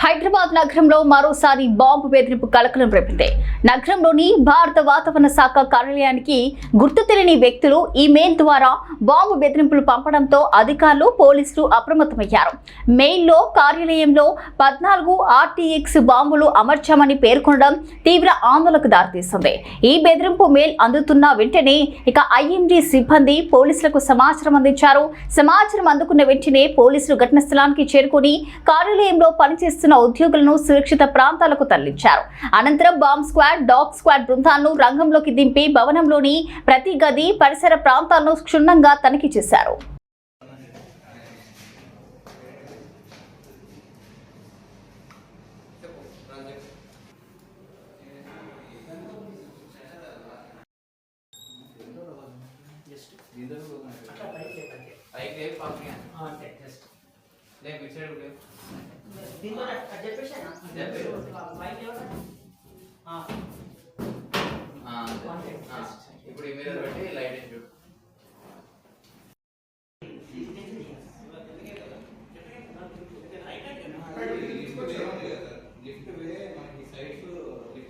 హైదరాబాద్ నగరంలో మరోసారి బాంబు బెదిరింపు కలకలం రేపింది. నగరంలోని భారత వాతావరణ శాఖ కార్యాలయానికి గుర్తు తెలియని వ్యక్తులు ఈమెయిల్ ద్వారా బాంబు బెదిరింపులు పంపడంతో అధికారులు పోలీసులు అప్రమత్తమయ్యారు. మెయిల్లో కార్యాలయంలో 14 RTX బాంబులు అమర్చామని పేర్కొనడం తీవ్ర ఆందోళనకు దారితీసింది. ఈ బెదిరింపు మెయిల్ అందుతున్న వెంటనే IMD సిబ్బంది పోలీసులకు సమాచారం అందించారు. సమాచారం అందుకున్న వెంటనే పోలీసులు ఘటనా స్థలానికి చేరుకుని కార్యాలయంలో పనిచేస్తున్న ఉద్యోగులను సురక్షిత ప్రాంతాలకు తరలించారు. అనంతరం బాంబ్ స్క్వాడ్, డాగ్ స్క్వాడ్ బృందాలను రంగంలోకి దింపి భవనంలోని ప్రతి గది, పరిసర ప్రాంతాలను క్షుణ్ణంగా తనిఖీ చేశారు. దీంతో చెప్పేసాను